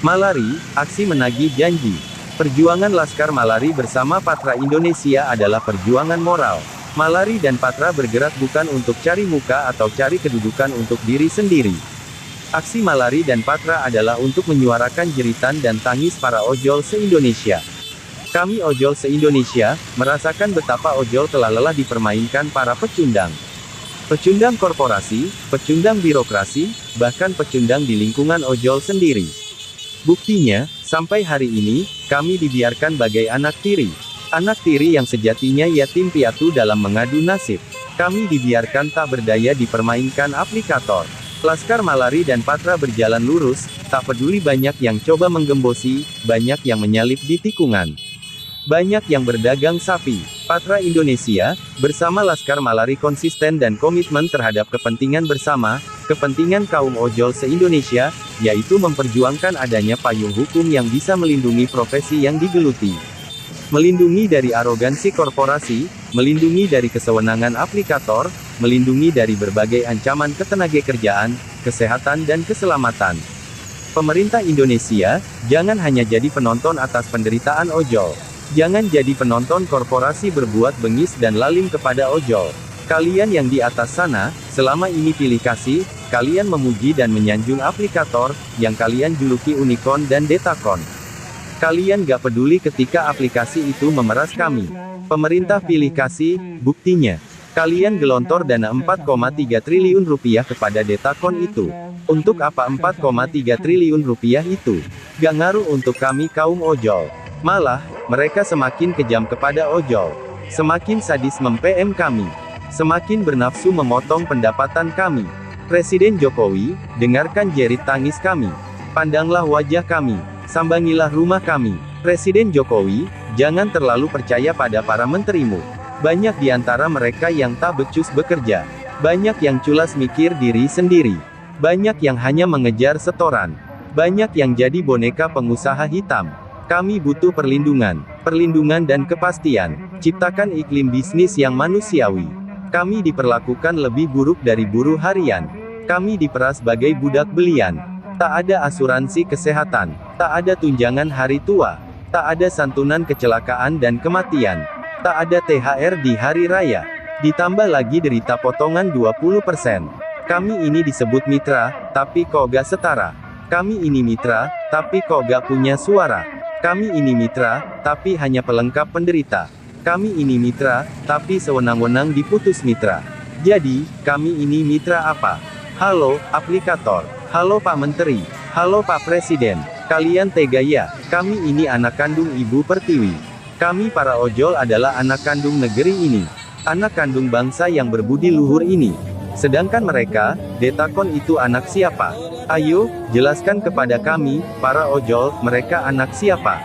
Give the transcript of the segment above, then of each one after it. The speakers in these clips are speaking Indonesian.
Malari, aksi menagih janji. Perjuangan Laskar Malari bersama Patra Indonesia adalah perjuangan moral. Malari dan Patra bergerak bukan untuk cari muka atau cari kedudukan untuk diri sendiri. Aksi Malari dan Patra adalah untuk menyuarakan jeritan dan tangis para ojol se-Indonesia. Kami ojol se-Indonesia, merasakan betapa ojol telah lelah dipermainkan para pecundang. Pecundang korporasi, pecundang birokrasi, bahkan pecundang di lingkungan ojol sendiri. Buktinya, sampai hari ini, kami dibiarkan bagai anak tiri. Anak tiri yang sejatinya yatim piatu dalam mengadu nasib. Kami dibiarkan tak berdaya dipermainkan aplikator. Laskar Malari dan Patra berjalan lurus, tak peduli banyak yang coba menggembosi, banyak yang menyalip di tikungan. Banyak yang berdagang sapi. Patra Indonesia, bersama Laskar Malari konsisten dan komitmen terhadap kepentingan bersama, kepentingan kaum ojol se-Indonesia, yaitu memperjuangkan adanya payung hukum yang bisa melindungi profesi yang digeluti. Melindungi dari arogansi korporasi, melindungi dari kesewenangan aplikator, melindungi dari berbagai ancaman ketenagakerjaan, kesehatan dan keselamatan. Pemerintah Indonesia, jangan hanya jadi penonton atas penderitaan ojol. Jangan jadi penonton korporasi berbuat bengis dan lalim kepada ojol. Kalian yang di atas sana, selama ini pilih kasih, kalian memuji dan menyanjung aplikator, yang kalian juluki unicorn dan detakon. Kalian gak peduli ketika aplikasi itu memeras kami. Pemerintah pilih kasih, buktinya. Kalian gelontor dana 4,3 triliun rupiah kepada detakon itu. Untuk apa 4,3 triliun rupiah itu? Gak ngaruh untuk kami kaum ojol. Malah, mereka semakin kejam kepada ojol. Semakin sadis mem-PM kami. Semakin bernafsu memotong pendapatan kami. Presiden Jokowi, dengarkan jerit tangis kami. Pandanglah wajah kami. Sambangilah rumah kami. Presiden Jokowi, jangan terlalu percaya pada para menterimu. Banyak di antara mereka yang tak becus bekerja. Banyak yang culas mikir diri sendiri. Banyak yang hanya mengejar setoran. Banyak yang jadi boneka pengusaha hitam. Kami butuh perlindungan dan kepastian. Ciptakan iklim bisnis yang manusiawi. Kami diperlakukan lebih buruk dari buruh harian. Kami diperas sebagai budak belian. Tak ada asuransi kesehatan. Tak ada tunjangan hari tua. Tak ada santunan kecelakaan dan kematian. Tak ada THR di hari raya. Ditambah lagi derita potongan 20%. Kami ini disebut mitra, tapi kok gak setara. Kami ini mitra, tapi kok gak punya suara. Kami ini mitra, tapi hanya pelengkap penderita. Kami ini mitra, tapi sewenang-wenang diputus mitra. Jadi, kami ini mitra apa? Halo, aplikator. Halo Pak Menteri. Halo Pak Presiden. Kalian tega ya? Kami ini anak kandung Ibu Pertiwi. Kami para ojol adalah anak kandung negeri ini. Anak kandung bangsa yang berbudi luhur ini. Sedangkan mereka, detakon itu anak siapa? Ayo, jelaskan kepada kami, para ojol, mereka anak siapa?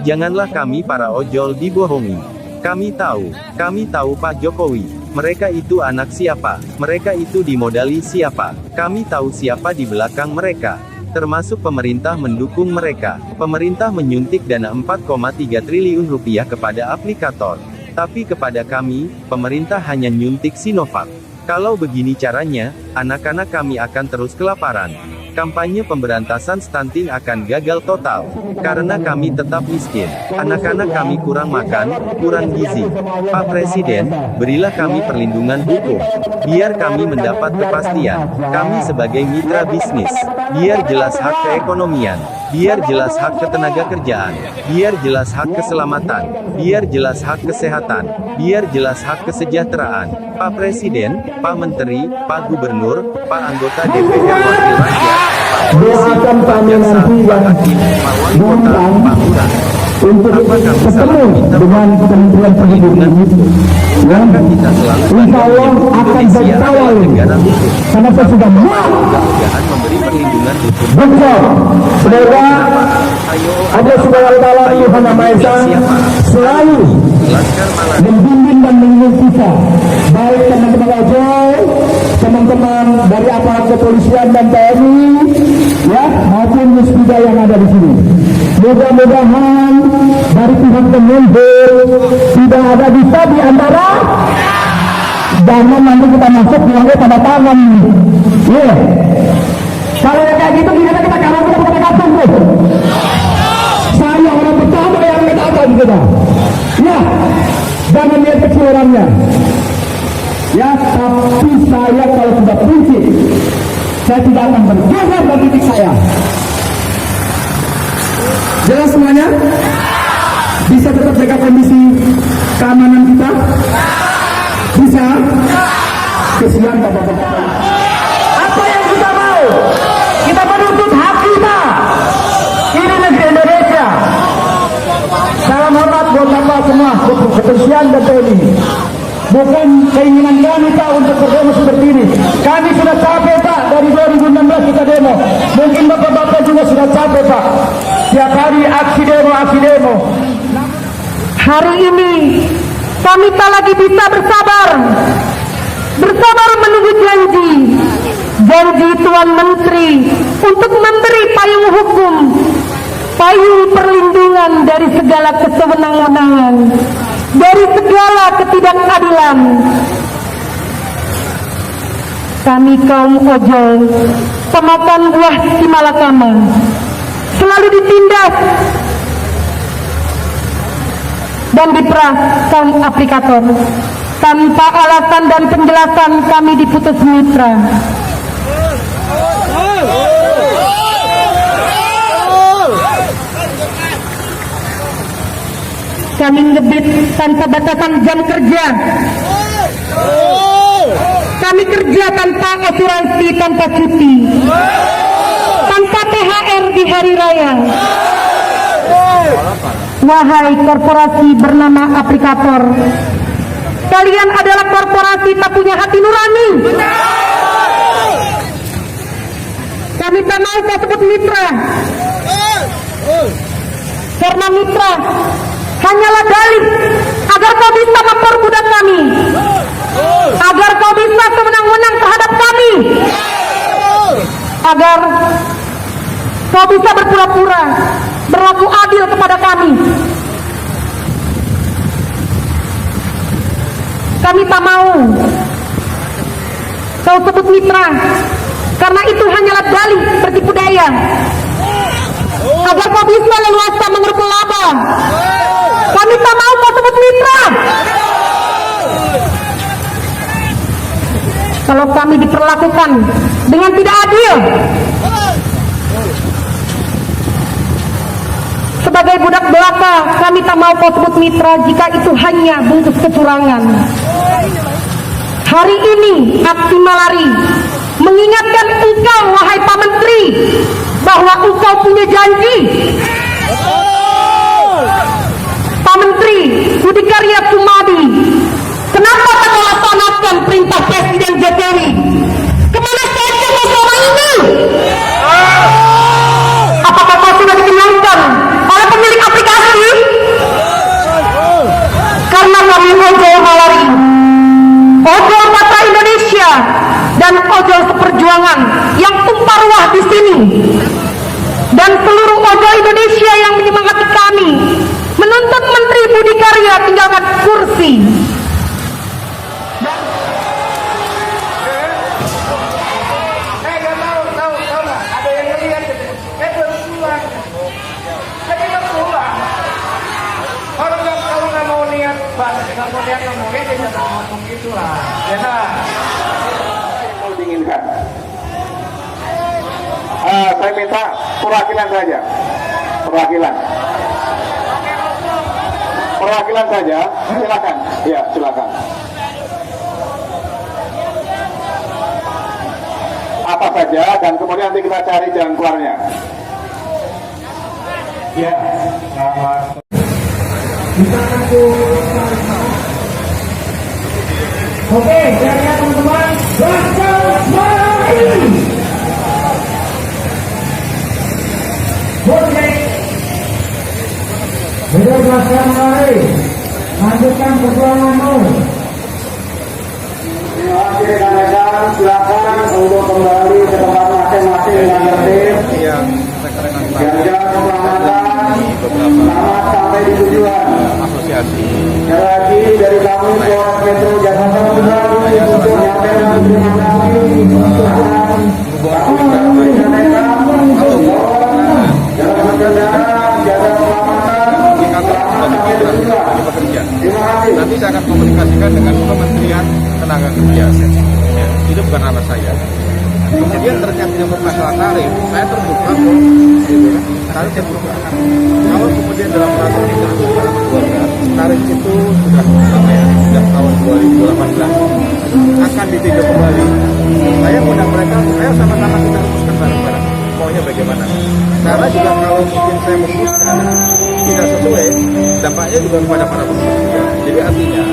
Janganlah kami para ojol dibohongi. Kami tahu Pak Jokowi. Mereka itu anak siapa? Mereka itu dimodali siapa? Kami tahu siapa di belakang mereka. Termasuk pemerintah mendukung mereka. Pemerintah menyuntik dana 4,3 triliun rupiah kepada aplikator. Tapi kepada kami, pemerintah hanya nyuntik Sinovac. Kalau begini caranya, anak-anak kami akan terus kelaparan. Kampanye pemberantasan stunting akan gagal total. Karena kami tetap miskin. Anak-anak kami kurang makan, kurang gizi. Pak Presiden, berilah kami perlindungan hukum. Biar kami mendapat kepastian. Kami sebagai mitra bisnis. Biar jelas hak keekonomian. Biar jelas hak ketenagakerjaan. Biar jelas hak keselamatan. Biar jelas hak kesehatan. Biar jelas hak kesejahteraan. Pak Presiden, Pak Menteri, Pak Gubernur, Pak Anggota DPR Wakil Rakyat, Pak Polisi, Pak Jaksa, Pak Hakim, Pak Wali Kota, Pak Lurah. Apa kami salah meminta Kementerian Perlindungan Hukum? Bukankah kita selalu Indonesia adalah negara hukum? Kenapa sudah mudah-mudahan memberi perlindungan hukum? Semoga Allah Subhanahu wa Ta'ala Tuhan Maha Esa selalu membimbing dan menunjuk kita, baik teman-teman ojol, teman-teman dari aparat kepolisian dan TNI, ya, maupun musbida yang ada di sini. Mudah-mudahan dari pihak Kemenhub tidak ada bisa di antara, jangan nanti kita masuk bilangnya pada tangan. Kalau kayak gitu gimana kita kalau kita pakai kartu tuh? Saya orang pertama yang mengatakan kita. Ya, jangan lihat kecil orangnya. Ya, tapi saya kalau sudah prinsip, saya tidak akan bergerak dari titik saya. Jelas semuanya? Bisa tetap jaga kondisi keamanan kita? Bisa? Kesian bapak-bapak. Apa yang kita mau? Kita menuntut hak kita. Ini negeri Indonesia. Salam hormat buat bapak semua, kepolisian dan TNI. Bukan keinginan kami Pak untuk berdemo seperti ini. Kami sudah capek Pak, dari 2016 kita demo. Mungkin bapak-bapak juga sudah capek Pak. Tiap hari aksi demo. Hari ini kami tak lagi bisa bersabar menunggu janji Tuan Menteri untuk memberi payung hukum, payung perlindungan dari segala kesewenang-wenangan, dari segala ketidakadilan. Kami kaum ojol, pemakan buah si malakama, selalu ditindas dan diperah kaum aplikator. Tanpa alasan dan penjelasan kami diputus mitra. Kami ngebit tanpa batasan jam kerja. Kami kerja tanpa asuransi, tanpa cuti, tanpa THR di hari raya. Wahai korporasi bernama aplikator, kalian adalah korporasi tak punya hati nurani. Kami tak mau kau sebut mitra, karena mitra hanyalah dalih agar kau bisa memperbudak kami, agar kau bisa sewenang-wenang terhadap kami, agar kau bisa berpura-pura berlaku adil kepada kami. Kami tak mau kau sebut mitra, karena itu hanyalah dalih bertipu daya agar kau bisa leluasa mengeruk laba. Kami tak mau kau sebut mitra. Kalau kami diperlakukan dengan tidak adil sebagai budak belaka, kami tak mau kau sebut mitra jika itu hanya bungkus kecurangan. Hari ini aksi Malari mengingatkan engkau, wahai Pak Menteri, bahwa engkau punya janji. Pak Menteri Budi Karya Sumadi, kenapa tak melaksanakan perintah Presiden Jokowi? Kemana saja kau selama ini? Apakah kau sudah dikenyangkan oleh pemilik aplikasi? Karena kami ojol Malari, ojol Patra Indonesia, dan ojol seperjuangan yang tumpah ruah di sini, dan seluruh ojol Indonesia yang menyemangati kami menuntut Menteri Budi Karya tinggalkan kursi. Diinginkan. Saya minta perwakilan saja, perwakilan saja, silakan. Ya, silakan. Apa saja, dan kemudian nanti kita cari jalan keluarnya. Ya, selamat. Oke, saya teman-teman, Laskar Malari. Oke, hidup Laskar Malari, lanjutkan perjuanganmu. Terima kasih rekan-rekan, silakan untuk kembali ke tempat masing-masing dengan tertib. Jaga keselamatan, selamat sampai di tujuan. Sekali lagi dari kami Polres Metro Jakarta Pusat untuk menyampaikan terima kasih. Dalam berkendara, jaga keselamatan, indikator sebagai mitra bagi pekerja. terima kasih. Nanti saya akan komunikasikan dengan Kementerian Tenaga Kerja. Ya, itu bukan ranah saya. Kemudian terkait menyangkut masalah tarif, saya terbuka kok. Gitu, tarif terbuka. Kalau kemudian dalam peraturan itu tarif itu sudah sudah tahun 2018 akan ditinjau kembali. Saya mengundang mereka, ayo sama-sama kita rumuskan bareng-bareng. Maunya bagaimana? Karena juga kalau mungkin saya memutuskan tidak sesuai, dampaknya juga kepada para pekerja. Jadi artinya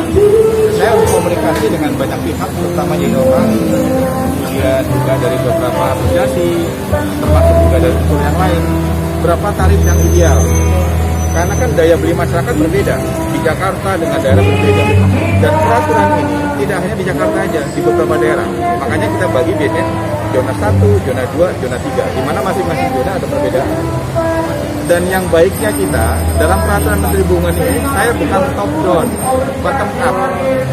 saya harus komunikasi dengan banyak pihak, terutama Innova, kemudian juga dari beberapa asosiasi, termasuk juga dari unsur yang lain. Berapa tarif yang ideal? Karena kan daya beli masyarakat berbeda di Jakarta dengan daerah berbeda. Dan peraturan ini tidak hanya di Jakarta aja, di beberapa daerah. Makanya kita bagi biasanya zona 1, zona 2, zona 3, di mana masing-masing zona ada perbedaan. Dan yang baiknya kita dalam peraturan Menteri Perhubungan ini, saya bukan top down, bottom up.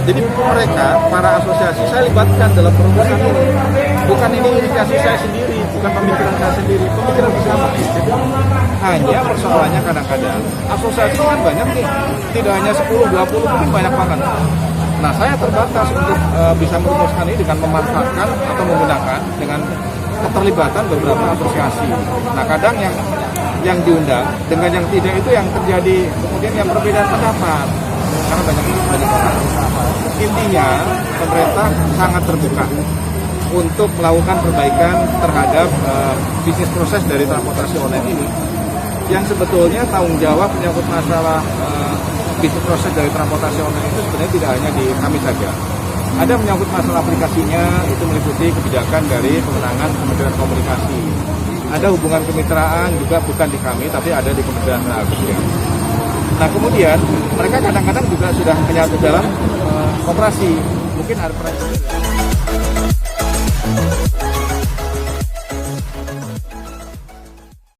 Jadi mereka, para asosiasi, saya libatkan dalam perumusan ini. Bukan ini inisiasi saya sendiri, bukan pemikiran saya sendiri, pemikiran bersama. Hanya persoalannya kadang-kadang asosiasi kan banyak nih, tidak hanya 10, 20, mungkin banyak banget. Nah, saya terbatas untuk bisa merumuskan ini dengan memanfaatkan atau menggunakan dengan keterlibatan beberapa asosiasi. Nah, kadang yang diundang dengan yang tidak itu yang terjadi kemudian yang perbedaan pendapat karena banyak orang. Intinya pemerintah sangat terbuka untuk melakukan perbaikan terhadap bisnis proses dari transportasi online ini yang sebetulnya tanggung jawab menyangkut masalah bisnis proses dari transportasi online itu sebenarnya tidak hanya di kami saja. Ada menyangkut masalah aplikasinya, itu meliputi kebijakan dari kewenangan Kementerian Komunikasi. Ada hubungan kemitraan juga bukan di kami, tapi ada di Kementerian Tenaga Kerja. Nah kemudian mereka kadang-kadang juga sudah menyatu dalam operasi. Mungkin ada peran.